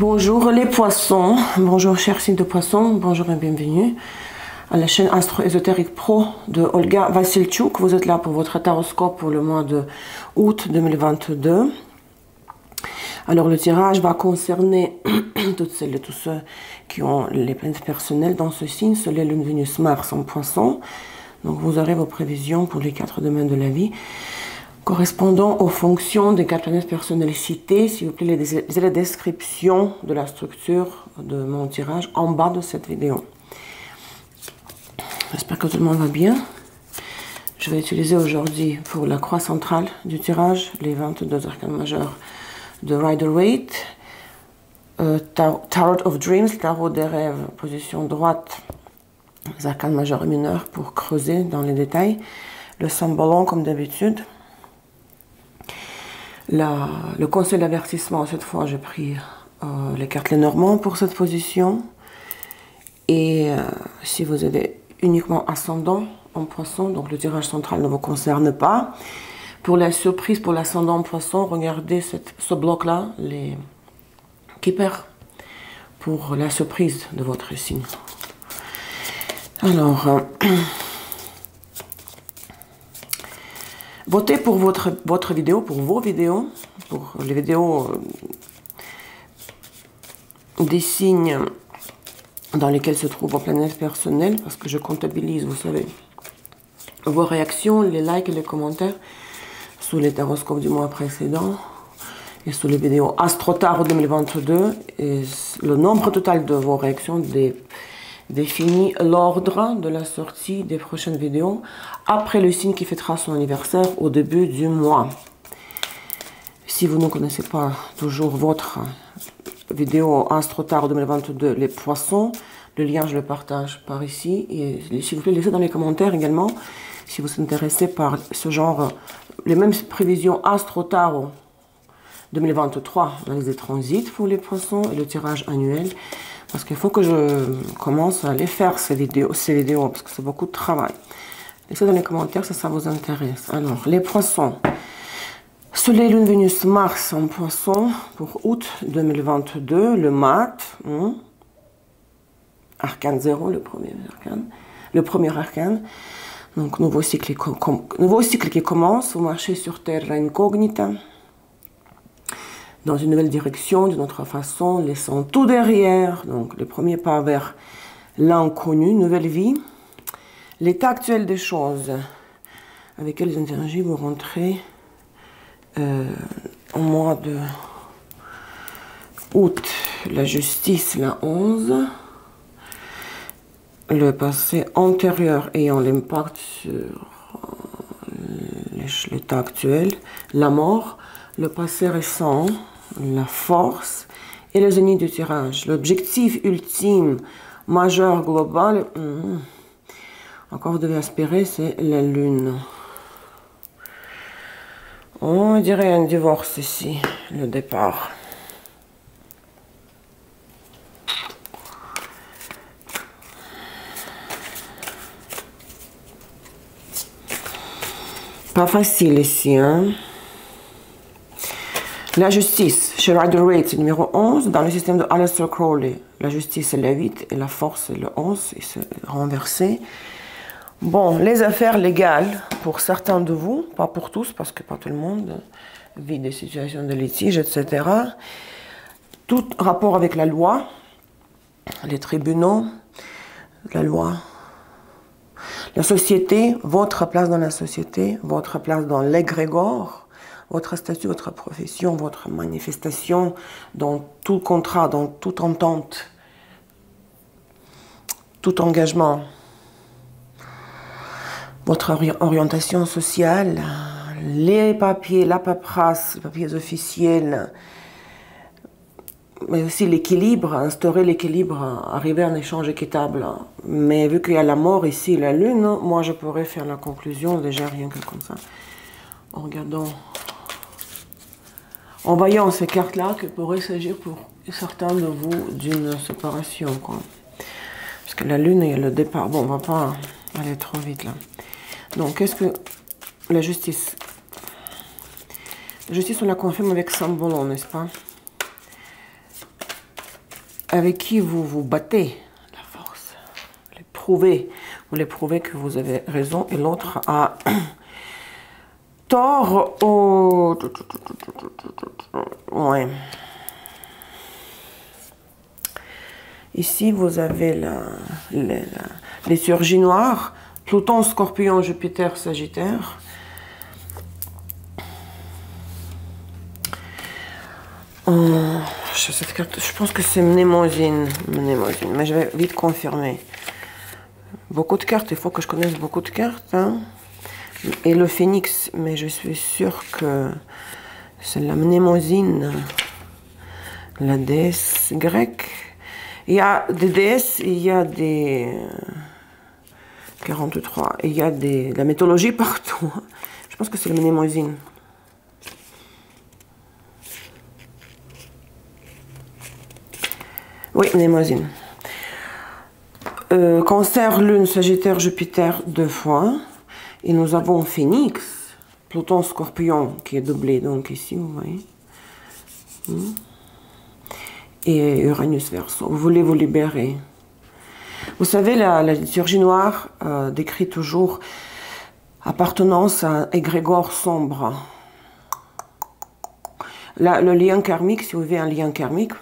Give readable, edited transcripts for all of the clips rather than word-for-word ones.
Bonjour les poissons, bonjour chers signes de poissons, bonjour et bienvenue à la chaîne Astro Ésotérique Pro de Olga Vassilchuk. Vous êtes là pour votre taroscope pour le mois de août 2022. Alors le tirage va concerner toutes celles et tous ceux qui ont les planètes personnelles dans ce signe, Soleil, Lune, Vénus, Mars en poisson. Donc vous aurez vos prévisions pour les 4 domaines de la vie, correspondant aux fonctions des 4 planètes personnelles citées. S'il vous plaît, lisez la description de la structure de mon tirage en bas de cette vidéo. J'espère que tout le monde va bien. Je vais utiliser aujourd'hui pour la croix centrale du tirage les 22 arcanes majeurs de Rider-Waite, Tarot of Dreams, tarot des rêves, position droite, les arcanes majeurs et mineurs pour creuser dans les détails, le symbolon comme d'habitude. Le conseil d'avertissement, cette fois j'ai pris les cartes Lenormand pour cette position. Et si vous avez uniquement ascendant en poisson, donc le tirage central ne vous concerne pas. Pour la surprise, pour l'ascendant en poisson, regardez ce bloc-là, les keepers, pour la surprise de votre signe. Alors, votez pour votre vidéo, pour vos vidéos, pour les vidéos des signes dans lesquels se trouvent vos planètes personnelles, parce que je comptabilise, vous savez, vos réactions, les likes et les commentaires sous les taroscopes du mois précédent et sous les vidéos Astro Tarot 2022, et le nombre total de vos réactions définit l'ordre de la sortie des prochaines vidéos après le signe qui fêtera son anniversaire au début du mois. Si vous ne connaissez pas toujours votre vidéo Astro Tarot 2022, les poissons, le lien je le partage par ici, et s'il vous plaît laissez dans les commentaires également si vous êtes intéressé par ce genre, les mêmes prévisions Astro Tarot 2023 dans les transits pour les poissons et le tirage annuel, parce qu'il faut que je commence à les faire ces vidéos parce que c'est beaucoup de travail. Laissez dans les commentaires si ça vous intéresse. Alors les poissons, Soleil, Lune, Vénus, Mars en poisson pour août 2022, le mat, arcane 0, le premier arcane. Donc nouveau cycle qui commence, vous marchez sur terre incognita, dans une nouvelle direction, d'une autre façon, laissant tout derrière, donc le premier pas vers l'inconnu, nouvelle vie, l'état actuel des choses, avec quelles énergies vous rentrez au mois de août. La justice, la 11, le passé antérieur ayant l'impact sur l'état actuel, la mort, le passé récent, la force et le zénith du tirage. L'objectif ultime, majeur, global, encore vous devez aspirer, c'est la lune. On dirait un divorce ici, le départ. Pas facile ici, hein. La justice, chez Rider-Waite, c'est numéro 11. Dans le système de Aleister Crowley, la justice, c'est la 8 et la force, c'est le 11. Il s'est renversé. Bon, les affaires légales, pour certains de vous, pas pour tous, parce que pas tout le monde vit des situations de litige, etc. Tout rapport avec la loi, les tribunaux, la loi, la société, votre place dans la société, votre place dans l'égrégore, votre statut, votre profession, votre manifestation dans tout contrat, dans toute entente, tout engagement, votre orientation sociale, les papiers, la paperasse, les papiers officiels, mais aussi l'équilibre, instaurer l'équilibre, arriver à un échange équitable. Mais vu qu'il y a la mort ici, la lune, moi je pourrais faire la conclusion déjà rien que comme ça, en regardant, en voyant ces cartes-là, qu'il pourrait s'agir pour certains de vous d'une séparation, quoi. Parce que la lune, il y a le départ. Bon, on va pas aller trop vite là. Donc, qu'est-ce que la justice? La justice, on la confirme avec Sambolon, n'est-ce pas? avec qui vous vous battez, la force. Vous voulez prouver que vous avez raison et l'autre a tort. Oh. Ouais. Ici, vous avez les surgies noires, Pluton, Scorpion, Jupiter, Sagittaire. Cette carte, je pense que c'est Mnémosyne, mais je vais vite confirmer. Beaucoup de cartes, il faut que je connaisse beaucoup de cartes. Hein. Et le phénix, mais je suis sûre que c'est la Mnémosyne, la déesse grecque. Il y a des déesses, il y a des 43, il y a de la mythologie partout. Je pense que c'est la Mnémosyne. Oui, Mnémosyne. Cancer, Lune, Sagittaire, Jupiter, 2 fois. Et nous avons Phénix, Pluton, Scorpion, qui est doublé, donc ici, vous voyez. Et Uranus, Verseau. Vous voulez vous libérer. Vous savez, la liturgie noire décrit toujours appartenance à égrégore sombre. Là, le lien karmique, si vous avez un lien karmique,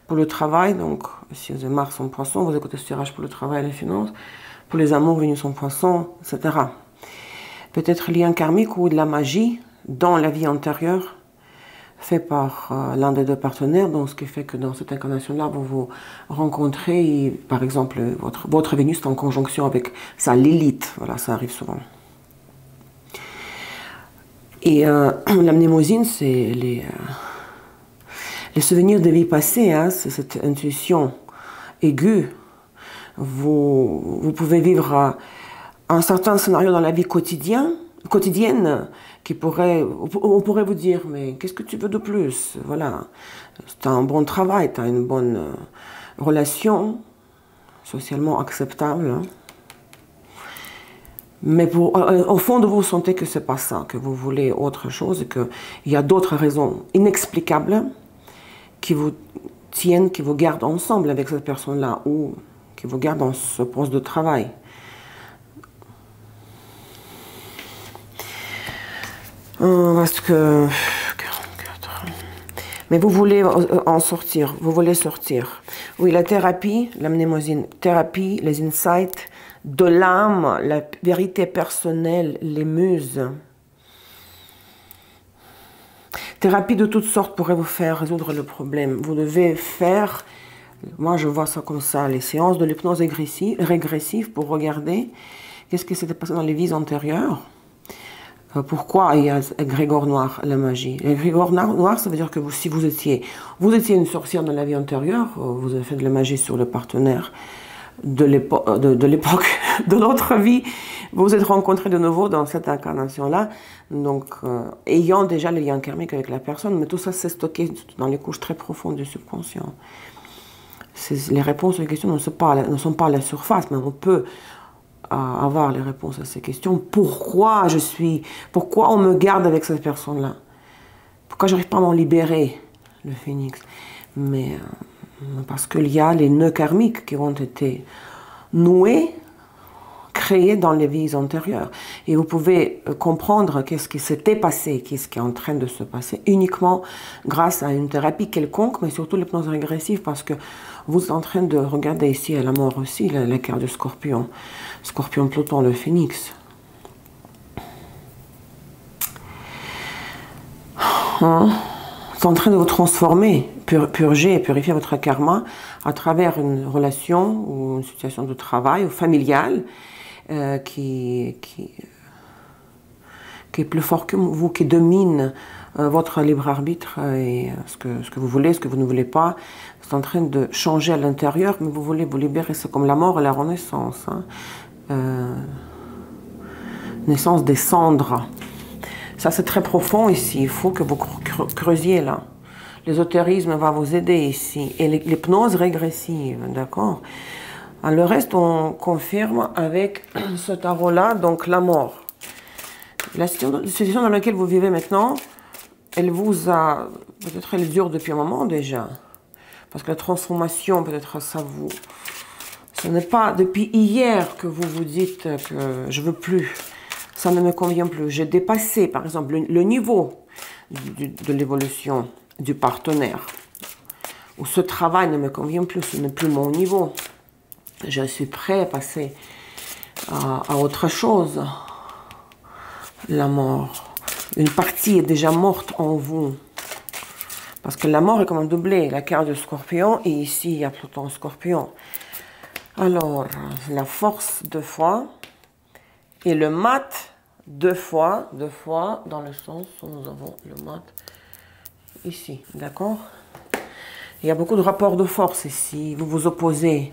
pour le travail, donc si vous avez Mars en Poisson, vous écoutez ce tirage pour le travail et les finances, pour les amours, Vénus en Poisson, etc. Peut-être lien karmique ou de la magie dans la vie antérieure, fait par l'un des deux partenaires, donc ce qui fait que dans cette incarnation-là, vous vous rencontrez, et, par exemple, votre Vénus est en conjonction avec sa Lilith, voilà, ça arrive souvent. Et la mnémosyne, c'est les souvenirs de vie passée, hein, c'est cette intuition aiguë. Vous pouvez vivre un certain scénario dans la vie quotidienne qui on pourrait vous dire, mais qu'est-ce que tu veux de plus? Voilà, tu as un bon travail, tu as une bonne relation socialement acceptable. Hein. Mais au fond de vous, vous sentez que c'est pas ça, que vous voulez autre chose, et qu'il y a d'autres raisons inexplicables qui vous tiennent, qui vous gardent ensemble avec cette personne-là, ou qui vous gardent dans ce poste de travail. Parce que... 44. Mais vous voulez en sortir, vous voulez sortir. Oui, la thérapie, la mnémosyne, thérapie, les insights de l'âme, la vérité personnelle, les muses. Thérapie de toutes sortes pourrait vous faire résoudre le problème. Vous devez faire, moi je vois ça comme ça, les séances de l'hypnose régressive pour regarder qu'est-ce qui s'était passé dans les vies antérieures. Pourquoi il y a égrégore noir, la magie? L'égrégore noir, ça veut dire que si vous étiez une sorcière dans la vie antérieure, vous avez fait de la magie sur le partenaire de l'époque, de notre vie, vous vous êtes rencontrés de nouveau dans cette incarnation-là, donc ayant déjà le lien karmique avec la personne, mais tout ça c'est stocké dans les couches très profondes du subconscient. Les réponses aux questions ne sont pas à la surface, mais on peut avoir les réponses à ces questions. Pourquoi on me garde avec cette personne-là? Pourquoi j'arrive pas à m'en libérer, le phénix? Mais parce qu'il y a les nœuds karmiques qui ont été noués, créés dans les vies antérieures. Et vous pouvez comprendre qu'est-ce qui s'était passé, qu'est-ce qui est en train de se passer, uniquement grâce à une thérapie quelconque, mais surtout l'hypnose régressive, parce que vous êtes en train de regarder ici à la mort aussi, la carte du Scorpion. Scorpion, Pluton, le phénix. C'est en train de vous transformer, purger et purifier votre karma à travers une relation ou une situation de travail ou familiale qui est plus fort que vous, qui domine votre libre arbitre et ce que vous voulez, ce que vous ne voulez pas. C'est en train de changer à l'intérieur, mais vous voulez vous libérer. C'est comme la mort et la renaissance. Hein. Naissance des cendres. Ça, c'est très profond ici. Il faut que vous creusiez là. L'ésotérisme va vous aider ici. Et l'hypnose régressive, d'accord? Le reste, on confirme avec ce tarot-là, donc la mort. La situation dans laquelle vous vivez maintenant, elle vous a... Peut-être elle dure depuis un moment déjà. Parce que la transformation, peut-être ça vous... Ce n'est pas depuis hier que vous vous dites que je veux plus. Ça ne me convient plus. J'ai dépassé, par exemple, le niveau de l'évolution du partenaire. Ou ce travail ne me convient plus, ce n'est plus mon niveau. Je suis prêt à passer à autre chose. La mort. Une partie est déjà morte en vous. Parce que la mort est comme un doublé. La carte du scorpion, et ici, il y a Pluton scorpion. Alors, la force 2 fois. Et le mat 2 fois. 2 fois, dans le sens où nous avons le mat ici. D'accord? Il y a beaucoup de rapports de force ici. Vous vous opposez.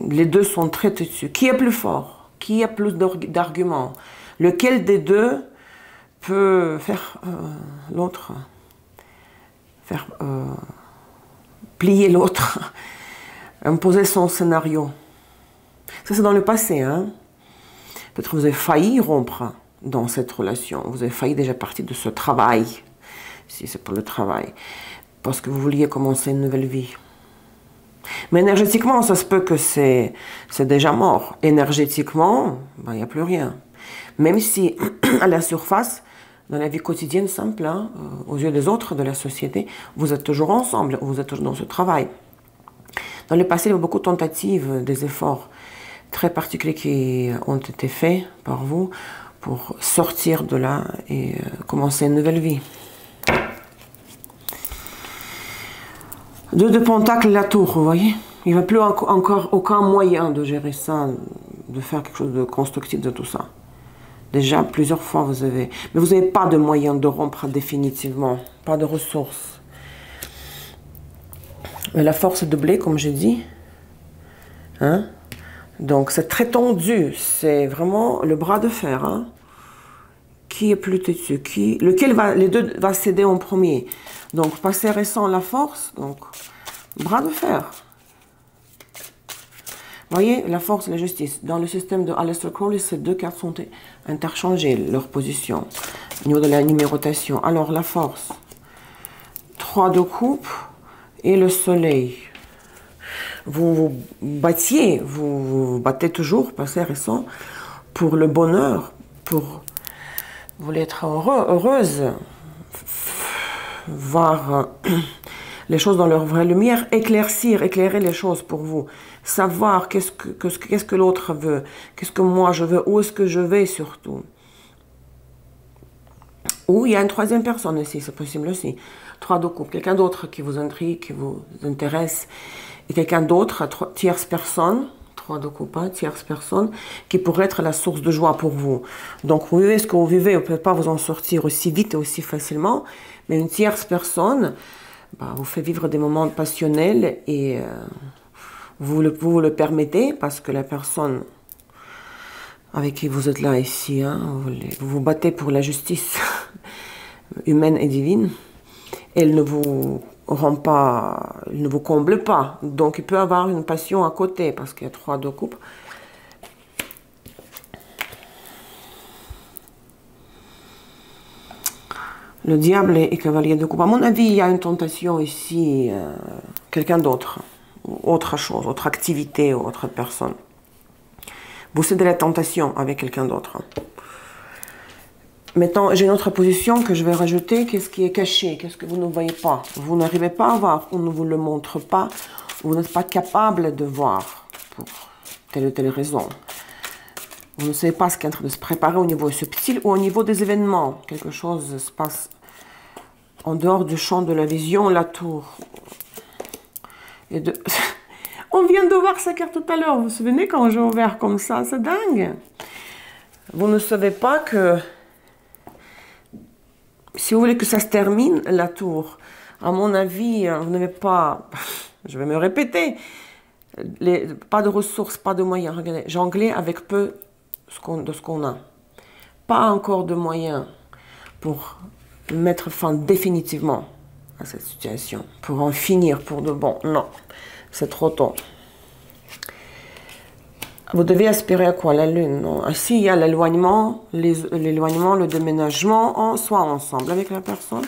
Les deux sont très têtus. Qui est plus fort? Qui a plus d'arguments? Lequel des deux peut faire l'autre, faire plier l'autre, imposer son scénario? Ça, c'est dans le passé. Hein? Peut-être que vous avez failli rompre dans cette relation. Vous avez failli déjà partir de ce travail, si c'est pour le travail, parce que vous vouliez commencer une nouvelle vie. Mais énergétiquement, ça se peut que c'est déjà mort. Énergétiquement, ben, il n'y a plus rien. Même si, à la surface, dans la vie quotidienne simple, hein, aux yeux des autres, de la société, vous êtes toujours ensemble, vous êtes toujours dans ce travail. Dans le passé, il y a eu beaucoup de tentatives, des efforts très particuliers qui ont été faits par vous pour sortir de là et commencer une nouvelle vie. 2 de Pentacle, la tour, vous voyez? Il n'y a plus encore aucun moyen de gérer ça, de faire quelque chose de constructif de tout ça. Déjà, plusieurs fois, vous avez... Mais vous n'avez pas de moyen de rompre définitivement, pas de ressources. Mais la force est doublée, comme j'ai dit. Hein? Donc, c'est très tendu. C'est vraiment le bras de fer. Hein? Qui est plus têtu? Les deux va céder en premier. Donc, passé récent, la force. Donc, bras de fer. Vous voyez, la force et la justice. Dans le système de Aleister Crowley, ces deux cartes sont interchangées, leur position, au niveau de la numérotation. Alors, la force. 3 de coupe et le soleil. Vous vous battez toujours, passé récent, pour le bonheur, pour... Vous voulez être heureuse, voir les choses dans leur vraie lumière, éclairer les choses pour vous, savoir qu'est-ce que l'autre veut, qu'est-ce que moi je veux, où est-ce que je vais surtout. Ou il y a une troisième personne ici, c'est possible aussi. 3 de coupe, quelqu'un d'autre qui vous intrigue, qui vous intéresse, et quelqu'un d'autre, tierce personne, 3 de coupe, hein, tierce personne, qui pourrait être la source de joie pour vous. Donc vous vivez ce que vous vivez, vous ne pouvez pas vous en sortir aussi vite et aussi facilement, mais une tierce personne vous fait vivre des moments passionnels et vous le permettez parce que la personne avec qui vous êtes là ici, hein, vous vous battez pour la justice humaine et divine. Elle ne vous rend pas, elle ne vous comble pas. Donc il peut avoir une passion à côté parce qu'il y a 3 de coupe. Le diable et cavalier de coupe. À mon avis, il y a une tentation ici, quelqu'un d'autre, autre chose, autre activité, autre personne. Vous cédez la tentation avec quelqu'un d'autre. Maintenant, j'ai une autre position que je vais rajouter. Qu'est-ce qui est caché? Qu'est-ce que vous ne voyez pas? Vous n'arrivez pas à voir. On ne vous le montre pas. Vous n'êtes pas capable de voir pour telle ou telle raison. Vous ne savez pas ce qui est en train de se préparer au niveau subtil ou au niveau des événements. Quelque chose se passe en dehors du champ de la vision, la tour. Et on vient de voir sa carte tout à l'heure. Vous vous souvenez quand j'ai ouvert comme ça? C'est dingue. Vous ne savez pas que... Si vous voulez que ça se termine, la tour, à mon avis, vous n'avez pas... Je vais me répéter. Pas de ressources, pas de moyens. Regardez, jonglez avec peu de ce qu'on a. Pas encore de moyens pour mettre fin définitivement à cette situation. Pour en finir pour de bon. Non, c'est trop tôt. Vous devez aspirer à quoi? La lune, non? Ici, il y a l'éloignement, le déménagement, soit ensemble avec la personne,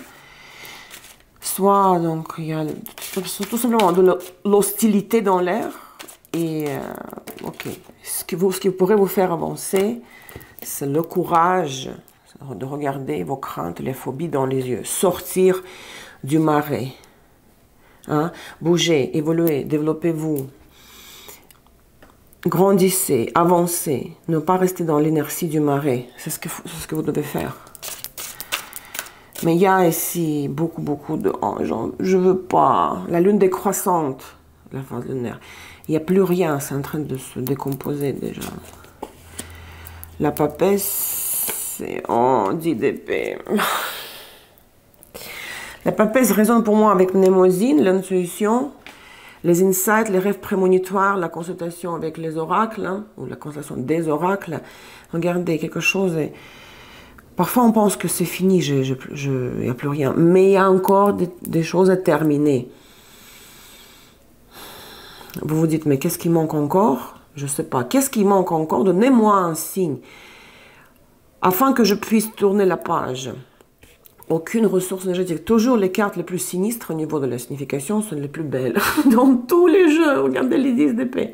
soit, donc, il y a tout simplement de l'hostilité dans l'air. Et ok, ce qui pourrait vous faire avancer, c'est le courage de regarder vos craintes, les phobies dans les yeux. Sortir du marais. Hein? Bougez, évoluez, développez-vous. Grandissez, avancez. Ne pas rester dans l'inertie du marais. C'est ce que vous devez faire. Mais il y a ici beaucoup de anges. Je veux pas. La lune décroissante, la phase lunaire. Il n'y a plus rien, c'est en train de se décomposer déjà. La papesse, c'est 10 d'épée. La papesse résonne pour moi avec Mnémosyne, l'intuition, les insights, les rêves prémonitoires, la consultation avec les oracles, hein, ou la consultation des oracles. Regardez, quelque chose est... Parfois, on pense que c'est fini, il n'y a plus rien. Mais il y a encore des choses à terminer. Vous vous dites, mais qu'est-ce qui manque encore? Je ne sais pas. Qu'est-ce qui manque encore? Donnez-moi un signe. Afin que je puisse tourner la page. Aucune ressource énergétique. Toujours les cartes les plus sinistres au niveau de la signification sont les plus belles. Dans tous les jeux. Regardez les 10 d'épée.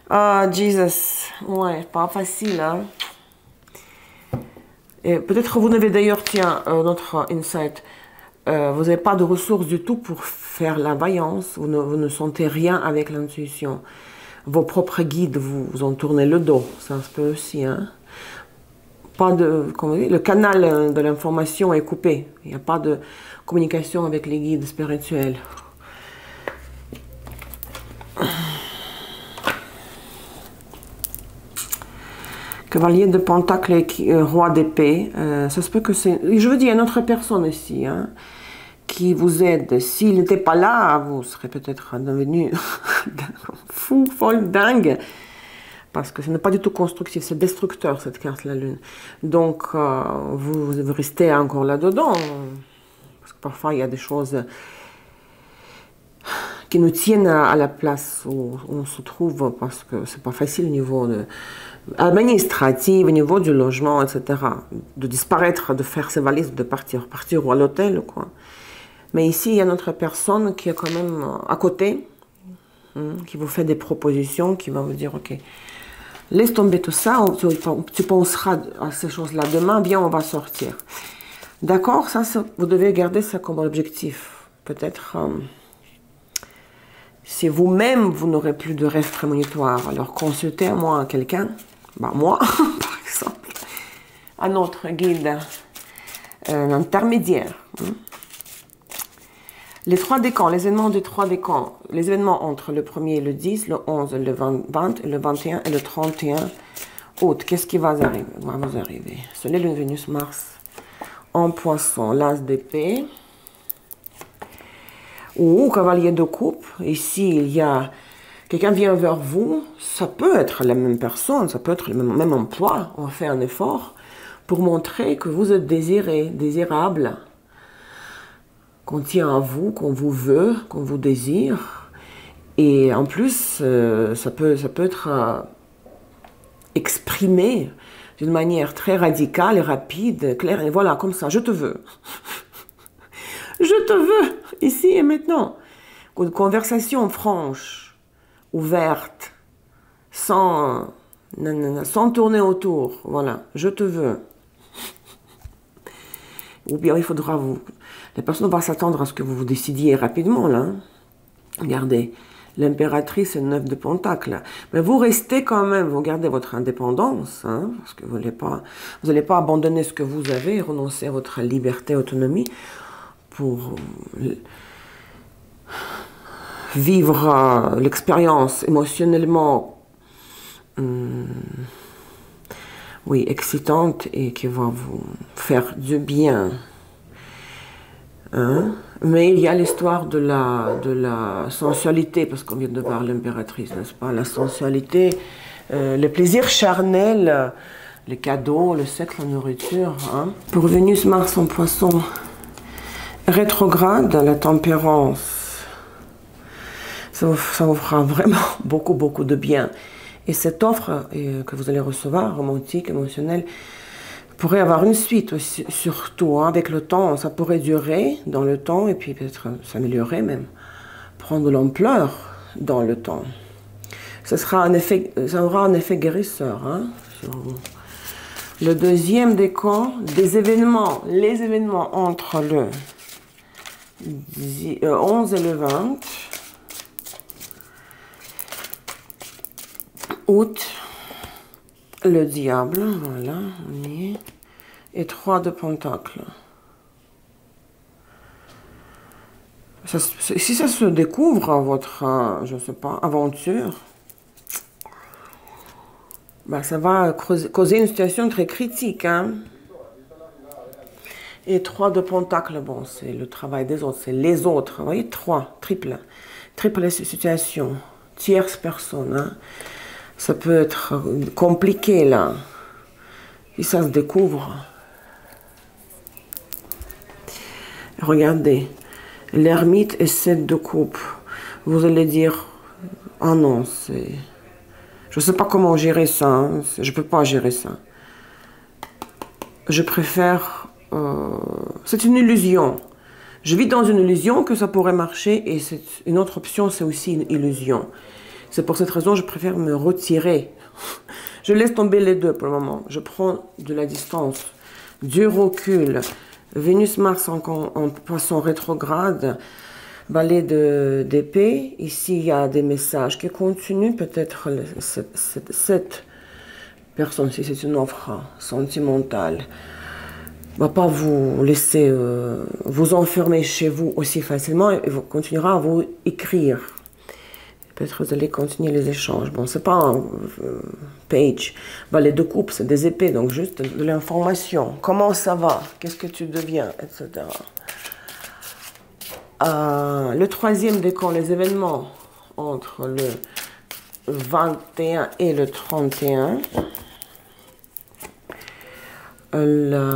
Ah, Jesus. Ouais, pas facile, hein. Et peut-être vous n'avez d'ailleurs, tiens, notre insight, vous n'avez pas de ressources du tout pour faire la vaillance, vous ne sentez rien avec l'intuition. Vos propres guides vous ont tourné le dos, ça se peut aussi. Hein? Pas de, comment dire, le canal de l'information est coupé, il n'y a pas de communication avec les guides spirituels. Cavalier de Pentacle et Roi d'épée, ça se peut que c'est... Je veux dire, une autre personne ici, hein, qui vous aide. S'il n'était pas là, vous serez peut-être devenu fou, folle, dingue. Parce que ce n'est pas du tout constructif, c'est destructeur, cette carte, la Lune. Donc, vous restez encore là-dedans. Parce que parfois, il y a des choses qui nous tiennent à la place où on se trouve, parce que c'est pas facile au niveau administratif, au niveau du logement, etc. De disparaître, de faire ses valises, de partir ou à l'hôtel, quoi. Mais ici, il y a notre personne qui est quand même à côté, qui vous fait des propositions, qui va vous dire, ok, laisse tomber tout ça, tu penseras à ces choses-là demain, bien, on va sortir. D'accord, ça, vous devez garder ça comme objectif. Peut-être... si vous-même, vous n'aurez plus de rêve prémonitoire, alors consultez à moi quelqu'un, bah moi, par exemple, un autre guide, un intermédiaire. Les 3 décans, les événements des 3 décans, les événements entre le 1er, le 10, le 11, le 20, le 21 et le 31 août. Qu'est-ce qui va vous arriver? Soleil, Lune, Vénus, Mars, en Poisson, l'As d'épée. Ou cavalier de coupe, ici il y a quelqu'un vient vers vous, ça peut être la même personne, ça peut être le même emploi, on fait un effort pour montrer que vous êtes désiré, désirable, qu'on tient à vous, qu'on vous veut, qu'on vous désire. Et en plus, ça peut être exprimé d'une manière très radicale et rapide, claire, et voilà, comme ça, je te veux. Je te veux, ici et maintenant. Une conversation franche, ouverte, sans tourner autour. Voilà, je te veux. Ou bien il faudra la personne va s'attendre à ce que vous vous décidiez rapidement, là. Regardez, l'impératrice est 9 de Pentacle. Mais vous restez quand même, vous gardez votre indépendance, hein, parce que vous n'allez pas abandonner ce que vous avez et renoncer à votre liberté, autonomie, pour vivre l'expérience émotionnellement oui, excitante et qui va vous faire du bien. Hein? Mais il y a l'histoire de la sensualité, parce qu'on vient de voir l'impératrice, n'est-ce pas? La sensualité, le plaisir charnel, les cadeaux, le sexe, la nourriture. Hein? Pour Vénus, Mars en Poisson, rétrograde, la tempérance, ça vous fera vraiment beaucoup de bien. Et cette offre que vous allez recevoir, romantique, émotionnelle, pourrait avoir une suite aussi, surtout hein, avec le temps. Ça pourrait durer dans le temps et puis peut-être s'améliorer même, prendre de l'ampleur dans le temps. Ça aura un effet guérisseur hein, sur vous. Le deuxième décan, des événements, les événements entre le 11 et le 20 août, le diable, voilà, on y est, et 3 de pentacles. Si ça se découvre, votre, je sais pas, aventure, bah, ça va causer une situation très critique. Hein? Et 3 de pentacles, bon, c'est le travail des autres, c'est les autres. Vous voyez, 3, triple situation, tierce personne. Hein? Ça peut être compliqué, là. Si ça se découvre. Regardez, l'ermite et 7 de coupe. Vous allez dire, ah non, c'est... Je ne sais pas comment gérer ça, hein. Je ne peux pas gérer ça. Je préfère... c'est une illusion. Je vis dans une illusion que ça pourrait marcher et une autre option, c'est aussi une illusion. C'est pour cette raison que je préfère me retirer. Je laisse tomber les deux pour le moment. Je prends de la distance, du recul. Vénus-Mars en poisson rétrograde, balai d'épée. Ici, il y a des messages qui continuent. Peut-être cette personne, si c'est une offre sentimentale, ne va pas vous laisser vous enfermer chez vous aussi facilement et vous continuera à vous écrire. Peut-être vous allez continuer les échanges. Bon, c'est pas un page. Balai de coupe, c'est des épées, donc juste de l'information. Comment ça va? Qu'est-ce que tu deviens? Etc. Le troisième décan, les événements entre le 21 et le 31. La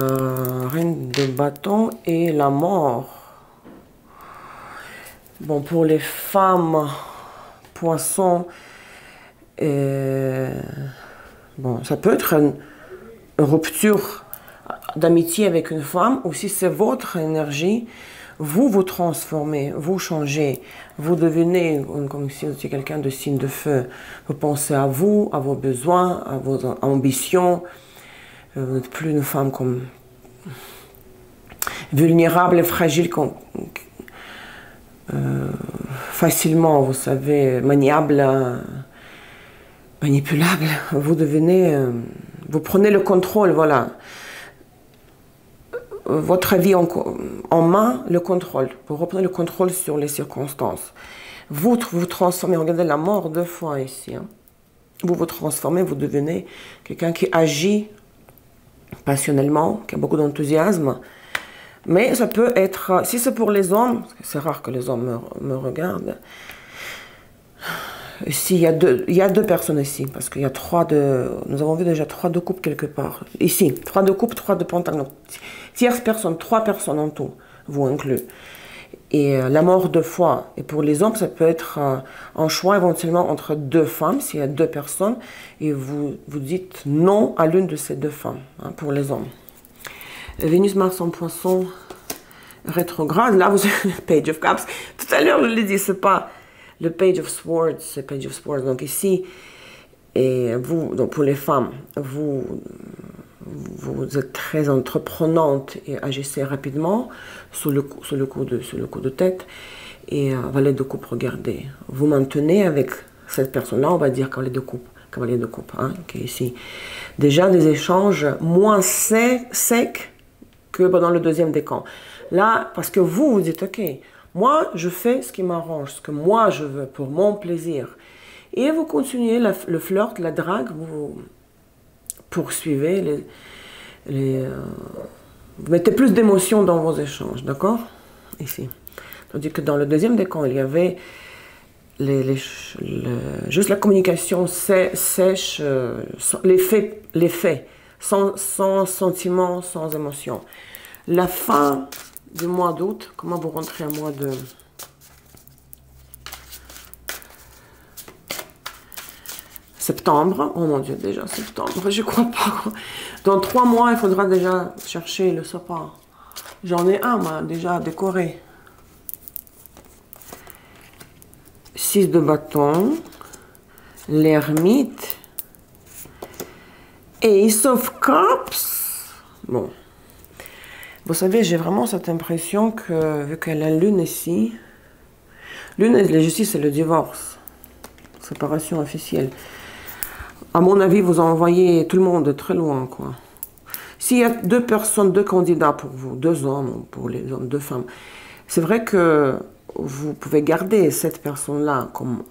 reine de bâton et la mort. Bon, pour les femmes, poissons, bon, ça peut être une rupture d'amitié avec une femme, ou si c'est votre énergie, vous vous transformez, vous changez, vous devenez comme si vous étiez quelqu'un de signe de feu. Vous pensez à vous, à vos besoins, à vos ambitions. Vous n'êtes plus une femme comme vulnérable et fragile, facilement, vous savez, maniable, manipulable. Vous devenez, vous prenez le contrôle, voilà. Votre vie en main, le contrôle. Vous reprenez le contrôle sur les circonstances. Vous vous transformez, regardez la mort 2 fois ici. Hein. Vous vous transformez, vous devenez quelqu'un qui agit passionnellement, qui a beaucoup d'enthousiasme. Mais ça peut être, si c'est pour les hommes, parce que c'est rare que les hommes me regardent, ici, il y a deux personnes ici, parce qu'il y a 3 de, nous avons vu déjà 3 de coupe quelque part. Ici, 3 de coupe, 3 de pentacle. Donc, tierce personne, 3 personnes en tout, vous inclus. Et la mort 2 fois. Et pour les hommes, ça peut être un choix éventuellement entre 2 femmes, s'il y a 2 personnes, et vous dites non à l'une de ces 2 femmes, hein, pour les hommes. Vénus-Mars en poisson rétrograde, là vous avez le Page of Cups. Tout à l'heure, je l'ai dit, c'est pas le Page of Swords, c'est Page of Swords. Donc ici, et vous, donc pour les femmes, vous êtes très entreprenante et agissez rapidement sous le coup de tête. Et valet de coupe, regardez. Vous maintenez avec cette personne-là, on va dire cavalier de coupe, hein, qui est ici. Déjà des échanges moins secs que dans le deuxième décan. Là, parce que vous dites, ok, moi, je fais ce qui m'arrange, ce que moi je veux, pour mon plaisir. Et vous continuez le flirt, la drague, vous poursuivez, vous mettez plus d'émotion dans vos échanges, d'accord? Ici. Tandis que dans le deuxième décan, il y avait juste la communication sèche, les faits, sans sentiment, sans émotion. La fin du mois d'août, comment vous rentrez à mois de... septembre. Oh mon Dieu, déjà septembre, je crois pas. Dans 3 mois, il faudra déjà chercher le sapin. J'en ai un, moi, déjà décoré. 6 de bâton, l'ermite, et Ace of Cups. Bon. Vous savez, j'ai vraiment cette impression que, vu qu'elle a la lune ici, lune et la justice, c'est le divorce. Séparation officielle. À mon avis, vous envoyez tout le monde très loin, quoi. S'il y a 2 personnes, 2 candidats pour vous, 2 hommes, pour les hommes, 2 femmes, c'est vrai que vous pouvez garder cette personne-là comme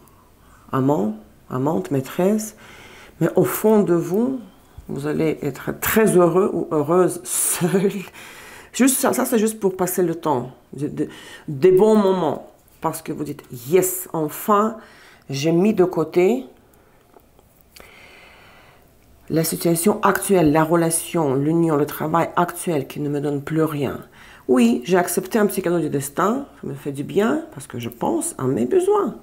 amant, amante, maîtresse, mais au fond de vous, vous allez être très heureux ou heureuse seul. Juste ça c'est juste pour passer le temps, des bons moments, parce que vous dites, yes, enfin, j'ai mis de côté la situation actuelle, la relation, l'union, le travail actuel qui ne me donne plus rien. Oui, j'ai accepté un petit cadeau du destin, ça me fait du bien, parce que je pense à mes besoins.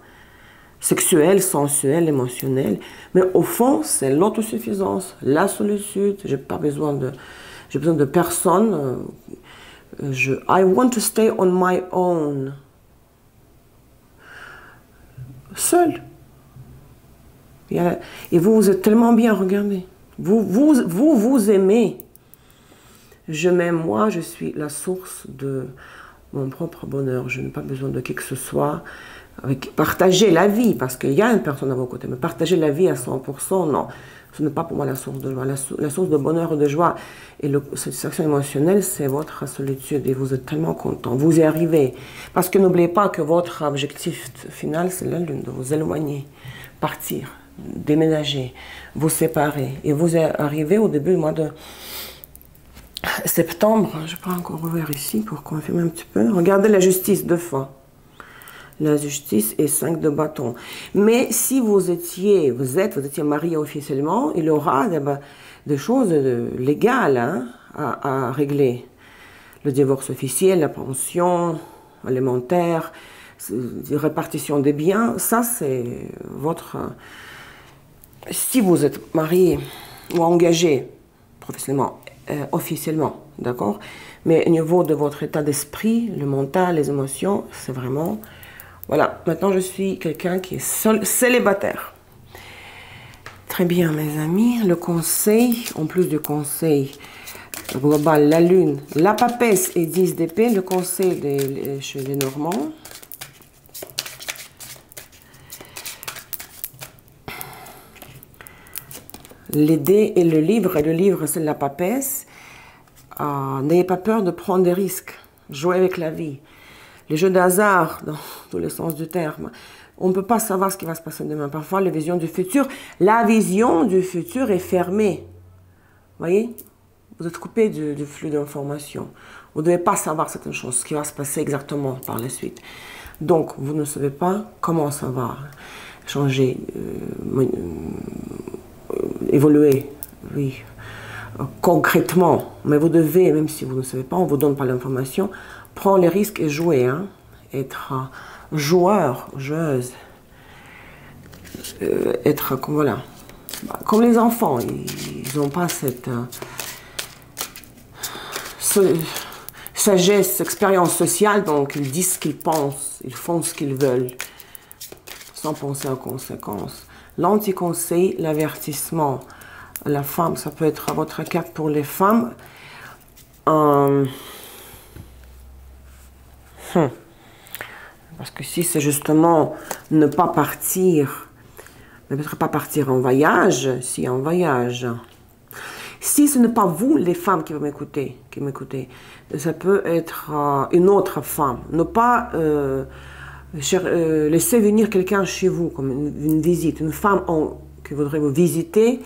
Sexuels, sensuels, émotionnels. Mais au fond, c'est l'autosuffisance, la solitude. J'ai besoin de personne. I want to stay on my own. Seul. Et vous, vous êtes tellement bien, regardez. Vous aimez. Je m'aime moi, je suis la source de mon propre bonheur. Je n'ai pas besoin de qui que ce soit. Partager la vie, parce qu'il y a une personne à vos côtés, mais partager la vie à 100%, non. Ce n'est pas pour moi la source de joie. La source de bonheur et de joie et la satisfaction émotionnelle, c'est votre solitude et vous êtes tellement content. Vous y arrivez. Parce que n'oubliez pas que votre objectif final, c'est la lune, de vous éloigner, partir, déménager, vous séparer. Et vous arrivez au début du mois de septembre. Je vais pas encore ouvrir ici pour confirmer un petit peu. Regardez la justice 2 fois. La justice et 5 de bâton. Mais si vous étiez marié officiellement, il y aura des choses légales hein, à régler. Le divorce officiel, la pension alimentaire, répartition des biens, ça c'est votre... Si vous êtes marié ou engagé professionnellement, officiellement, d'accord? Mais au niveau de votre état d'esprit, le mental, les émotions, c'est vraiment... Voilà, maintenant je suis quelqu'un qui est célibataire. Très bien mes amis, le conseil, en plus du conseil global, la lune, la papesse et 10 d'épée, le conseil chez les Normands. Les dés et le livre c'est la papesse. N'ayez pas peur de prendre des risques, jouez avec la vie. Les jeux de hasard, dans tous les sens du terme, on ne peut pas savoir ce qui va se passer demain. Parfois, la vision du futur est fermée. Vous voyez? Vous êtes coupé du flux d'informations. Vous ne devez pas savoir certaines choses, ce qui va se passer exactement par la suite. Donc, vous ne savez pas comment ça va changer, évoluer, oui, concrètement. Mais vous devez, même si vous ne savez pas, on ne vous donne pas l'information, prends les risques et jouer, hein. Être joueur, joueuse, être comme voilà, comme les enfants, ils n'ont pas cette sagesse, expérience sociale, donc ils disent ce qu'ils pensent, ils font ce qu'ils veulent, sans penser aux conséquences. L'anti-conseil, l'avertissement, la femme, ça peut être votre carte pour les femmes. Parce que si c'est justement ne pas partir, peut-être pas partir en voyage, si en voyage. Si ce n'est pas vous, les femmes qui m'écoutez, ça peut être une autre femme. Ne pas laisser venir quelqu'un chez vous, comme une visite, une femme qui voudrait vous visiter,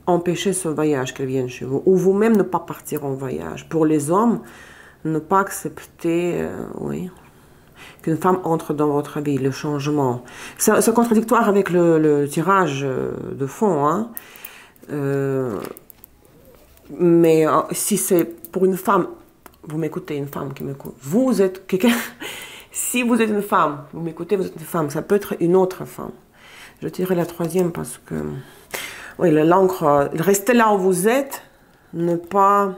empêcher ce voyage qu'elle vienne chez vous. Ou vous-même ne pas partir en voyage. Pour les hommes, ne pas accepter, oui, qu'une femme entre dans votre vie, le changement. C'est contradictoire avec le tirage de fond, hein. Mais si c'est pour une femme, vous m'écoutez, une femme qui m'écoute, vous êtes quelqu'un, si vous êtes une femme, vous m'écoutez, vous êtes une femme, ça peut être une autre femme. Je tirerai la troisième parce que... Oui, l'encre, restez là où vous êtes, ne pas...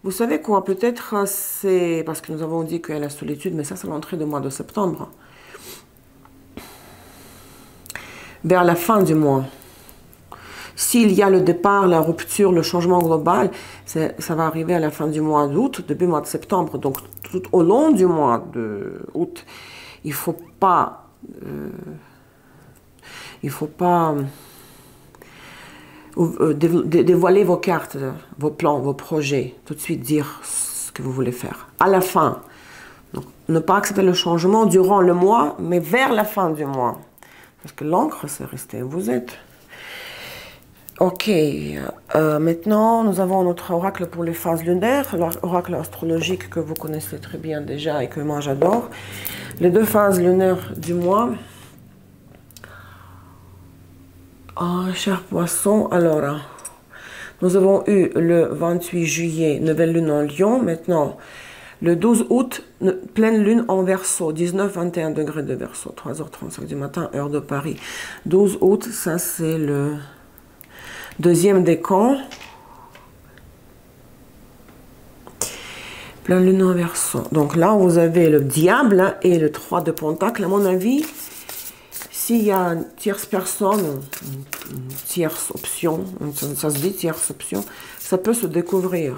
Vous savez quoi, peut-être c'est... Parce que nous avons dit qu'il y a la solitude, mais ça, c'est l'entrée du mois de septembre. Vers la fin du mois. S'il y a le départ, la rupture, le changement global, ça va arriver à la fin du mois d'août, début mois de septembre. Donc, tout au long du mois d'août, il ne faut pas... dévoiler vos cartes, vos plans, vos projets, tout de suite dire ce que vous voulez faire. À la fin, donc, ne pas accepter le changement durant le mois, mais vers la fin du mois. Parce que l'encre, c'est rester où vous êtes. Ok, maintenant nous avons notre oracle pour les phases lunaires, l'oracle astrologique que vous connaissez très bien déjà et que moi j'adore. Les 2 phases lunaires du mois. Cher poisson, alors, nous avons eu le 28 juillet, nouvelle lune en Lion. Maintenant, le 12 août, pleine lune en Verseau, 19-21 degrés de Verseau, 3h35 du matin, heure de Paris. 12 août, ça c'est le 2e décan. Pleine lune en Verseau. Donc là, vous avez le diable et le 3 de Pentacle. À mon avis, s'il y a une tierce personne, une tierce option, ça se dit tierce option, ça peut se découvrir.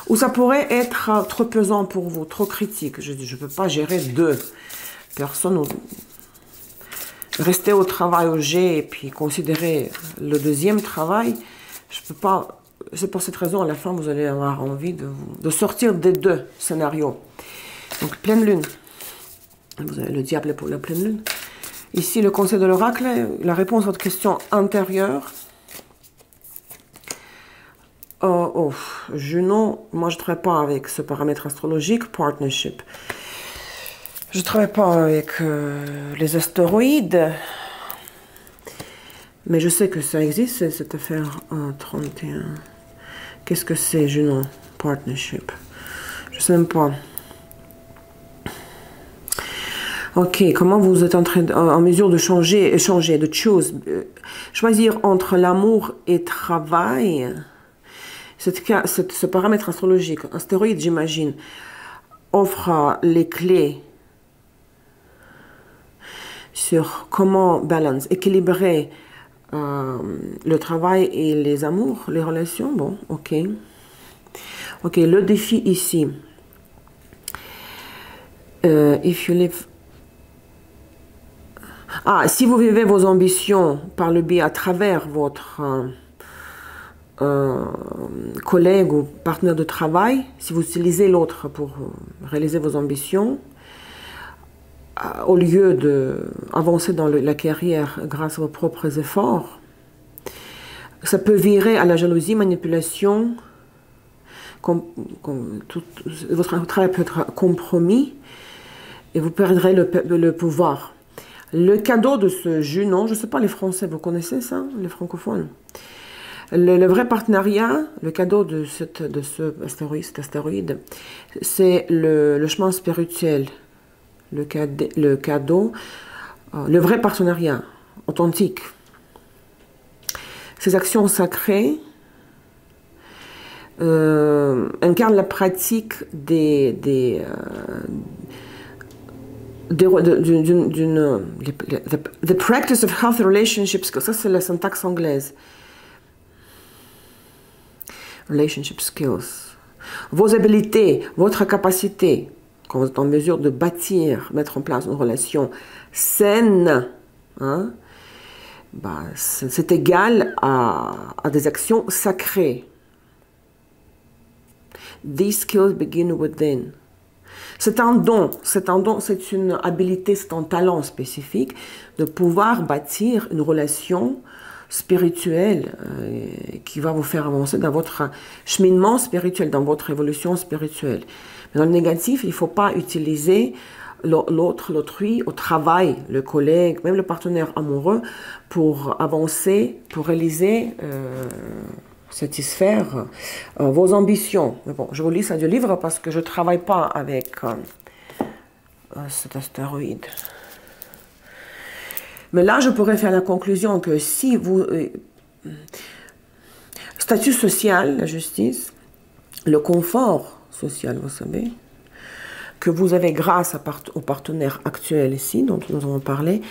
Ou ça pourrait être trop pesant pour vous, trop critique. Je dis, je ne peux pas gérer 2 personnes. Rester au travail au G et puis considérer le 2e travail, je ne peux pas. C'est pour cette raison, à la fin, vous allez avoir envie de sortir des 2 scénarios. Donc, pleine lune. Vous avez le diable pour la pleine lune. Ici, le conseil de l'oracle, la réponse à votre question intérieure. Junon, moi je ne travaille pas avec ce paramètre astrologique, partnership. Je ne travaille pas avec les astéroïdes, mais je sais que ça existe, cette affaire 31. Qu'est-ce que c'est, Junon, partnership? Je ne sais même pas. Ok, comment vous êtes en mesure de changer, de choisir entre l'amour et travail? Ce paramètre astrologique, astéroïde, j'imagine, offre les clés sur comment équilibrer le travail et les amours, les relations. Bon, ok. Ok, le défi ici. If you live... si vous vivez vos ambitions par le biais à travers votre collègue ou partenaire de travail, si vous utilisez l'autre pour réaliser vos ambitions, au lieu d'avancer dans la carrière grâce à vos propres efforts, ça peut virer à la jalousie, manipulation, votre travail peut être compromis et vous perdrez le pouvoir. Le cadeau de ce Junon, je ne sais pas les Français, vous connaissez ça, les francophones? Le vrai partenariat, le cadeau de cet astéroïde, c'est le chemin spirituel. Le cadeau, le vrai partenariat authentique. Ces actions sacrées incarnent la pratique the practice of healthy relationships, ça c'est la syntaxe anglaise. Relationship skills. Vos habilités, votre capacité, quand vous êtes en mesure de bâtir, mettre en place une relation saine, hein, c'est égal à des actions sacrées. These skills begin within. C'est un don, c'est une habilité, c'est un talent spécifique de pouvoir bâtir une relation spirituelle qui va vous faire avancer dans votre cheminement spirituel, dans votre évolution spirituelle. Mais dans le négatif, il ne faut pas utiliser l'autrui au travail, le collègue, même le partenaire amoureux, pour avancer, pour réaliser, satisfaire vos ambitions. Mais bon, je vous lis ça du livre parce que je ne travaille pas avec cet astéroïde. Mais là, je pourrais faire la conclusion que si vous... statut social, la justice, le confort social, vous savez, que vous avez grâce au partenaire actuel ici, dont nous avons parlé,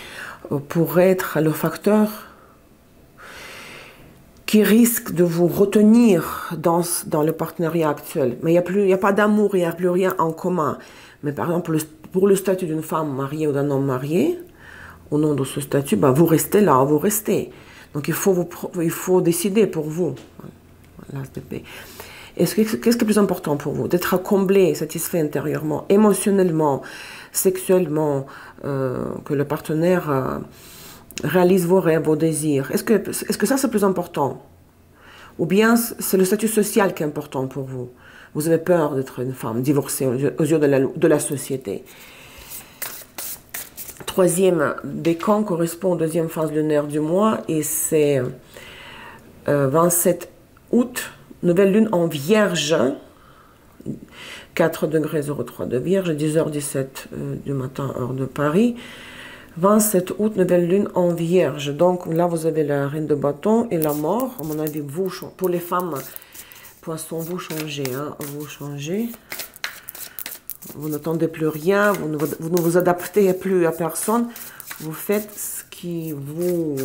pourrait être le facteur qui risque de vous retenir dans le partenariat actuel. Mais il n'y a pas d'amour, il n'y a plus rien en commun. Mais par exemple, pour le statut d'une femme mariée ou d'un homme marié, au nom de ce statut, ben, vous restez là, vous restez. Donc il faut décider pour vous. Qu'est-ce qui est plus important pour vous? D'être comblé, satisfait intérieurement, émotionnellement, sexuellement, que le partenaire réalise vos rêves, vos désirs. Est-ce que ça c'est plus important? Ou bien c'est le statut social qui est important pour vous? Vous avez peur d'être une femme divorcée aux yeux de la société. Troisième décan correspond aux deuxième phase lunaire du mois et c'est 27 août, nouvelle lune en Vierge, 4 degrés 03 de Vierge, 10h17 du matin, heure de Paris. 27 août, nouvelle lune en Vierge. Donc là, vous avez la reine de bâton et la mort. À mon avis, pour les femmes, poissons, vous changez. Hein, vous changez. Vous n'attendez plus rien. Vous ne vous adaptez plus à personne. Vous faites ce qui vous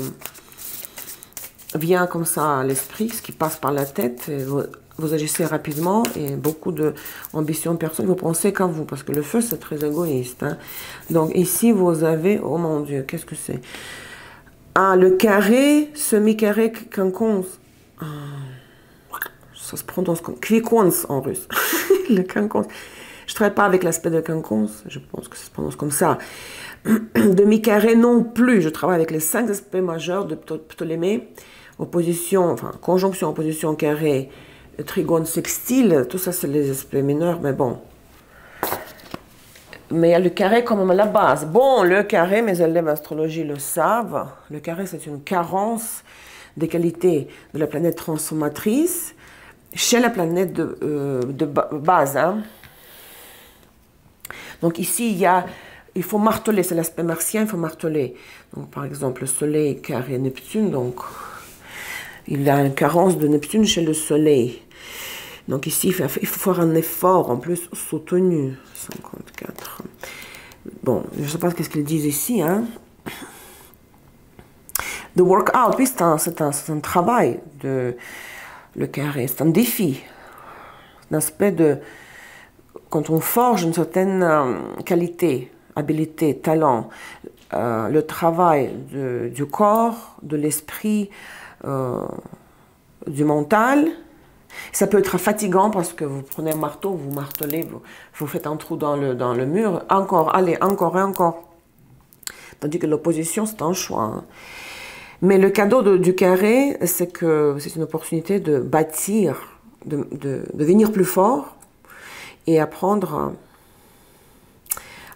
vient comme ça à l'esprit, ce qui passe par la tête. Et vous agissez rapidement et beaucoup d'ambition personnelle. Vous pensez qu'à vous, parce que le feu, c'est très égoïste. Hein. Donc ici, vous avez, oh mon Dieu, qu'est-ce que c'est? Ah, le carré, semi-carré, quinconce. Ah, ça se prononce comme quinconce en russe. Le quinconce. Je ne travaille pas avec l'aspect de quinconce, je pense que ça se prononce comme ça. Demi-carré non plus, je travaille avec les 5 aspects majeurs de Ptolémée. Opposition, enfin, conjonction, opposition, carré, trigone, sextile, tout ça c'est les aspects mineurs, mais bon. Mais il y a le carré comme la base. Bon, le carré, mes élèves d'astrologie le savent, le carré c'est une carence des qualités de la planète transformatrice chez la planète de base. Hein. Donc ici, il faut marteler, c'est l'aspect martien, il faut marteler. Donc par exemple, le soleil carré Neptune, donc il a une carence de Neptune chez le soleil. Donc ici, il faut faire un effort en plus soutenu. 54. Bon, je ne sais pas ce qu'ils disent ici. Hein. The workout, oui, c'est un travail, le carré, c'est un défi. Un aspect de... Quand on forge une certaine qualité, habilité, talent, le travail du corps, de l'esprit, du mental, ça peut être fatigant parce que vous prenez un marteau, vous martelez, vous faites un trou dans le mur, encore, allez, encore et encore. Tandis que l'opposition, c'est un choix. Hein. Mais le cadeau du carré, c'est que c'est une opportunité de bâtir, de devenir plus fort et apprendre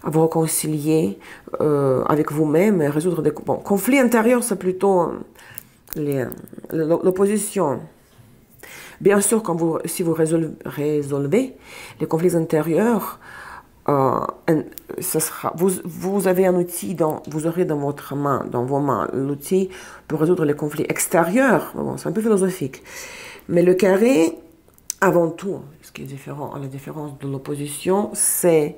à vous réconcilier avec vous-même et résoudre des conflits intérieurs, c'est plutôt l'opposition. Bien sûr, si vous résolvez les conflits intérieurs, vous avez un outil, vous aurez dans vos mains, l'outil pour résoudre les conflits extérieurs. Bon, c'est un peu philosophique. Mais le carré, avant tout, ce qui est différent, la différence de l'opposition, c'est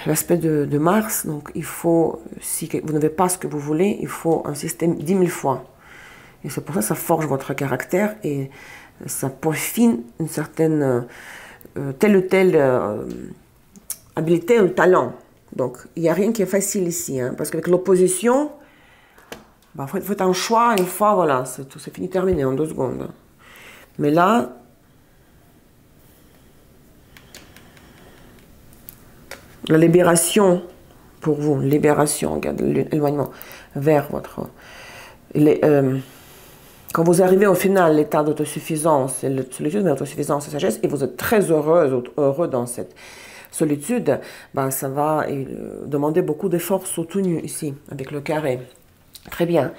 l'aspect de Mars. Donc, il faut, si vous n'avez pas ce que vous voulez, il faut un système 10 000 fois. Et c'est pour ça que ça forge votre caractère et ça peaufine une certaine telle ou telle habileté ou talent. Donc, il n'y a rien qui est facile ici. Hein, parce qu'avec l'opposition, il faut faire un choix une fois, voilà, c'est fini, terminé en 2 secondes. Hein. Mais là, la libération, pour vous, libération, regarde, l'éloignement vers votre... quand vous arrivez au final, l'état d'autosuffisance, et solitude, mais autosuffisance et sagesse, et vous êtes très heureux dans cette solitude, ben, ça va demander beaucoup d'efforts soutenus ici, avec le carré. Très bien.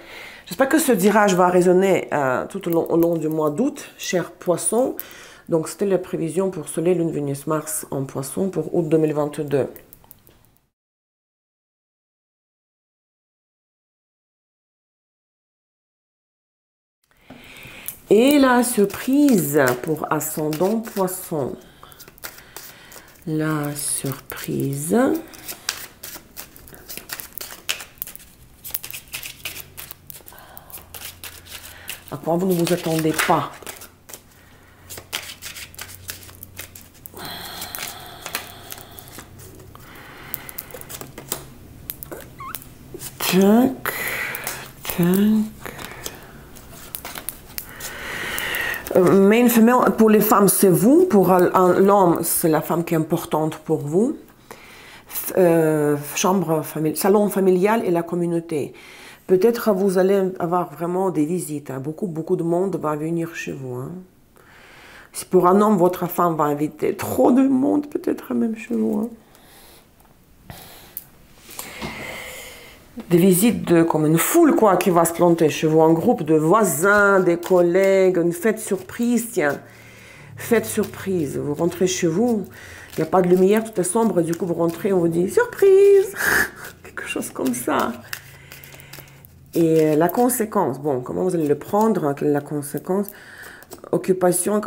J'espère que ce tirage va résonner tout au long du mois d'août, chers poissons. Donc, c'était la prévision pour Soleil, Lune, Vénus, Mars en poisson pour août 2022. Et la surprise pour ascendant Poisson. La surprise. À quoi vous ne vous attendez pas? Tac, tac. Main femelle, pour les femmes, c'est vous. Pour l'homme, c'est la femme qui est importante pour vous. Chambre familiale, salon familial et la communauté. Peut-être vous allez avoir vraiment des visites. Hein. Beaucoup de monde va venir chez vous. Hein. Si pour un homme, votre femme va inviter trop de monde, peut-être même chez vous. Hein. Des visites comme une foule quoi, qui va se planter chez vous, un groupe de voisins, des collègues, une fête surprise, tiens. Fête surprise, vous rentrez chez vous, il n'y a pas de lumière, tout est sombre, du coup vous rentrez, on vous dit surprise, quelque chose comme ça. Et la conséquence, bon, comment vous allez le prendre, quelle est la conséquence? Occupation,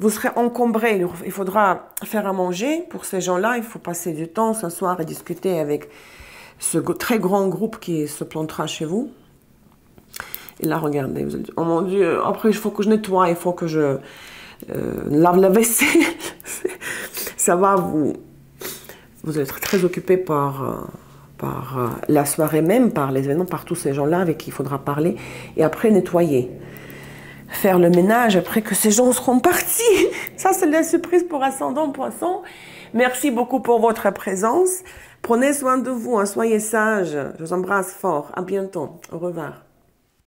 vous serez encombré, il faudra faire à manger pour ces gens-là, il faut passer du temps, s'asseoir et discuter avec ce très grand groupe qui se plantera chez vous. Et là, regardez, vous allez dire, oh mon Dieu, après il faut que je nettoie, il faut que je lave la vaisselle. Ça va, vous allez être très occupé par la soirée même, par les événements, par tous ces gens-là avec qui il faudra parler. Et après, nettoyer. Faire le ménage après que ces gens seront partis. Ça, c'est la surprise pour Ascendant Poisson. Merci beaucoup pour votre présence. Prenez soin de vous, hein, soyez sages. Je vous embrasse fort. À bientôt. Au revoir.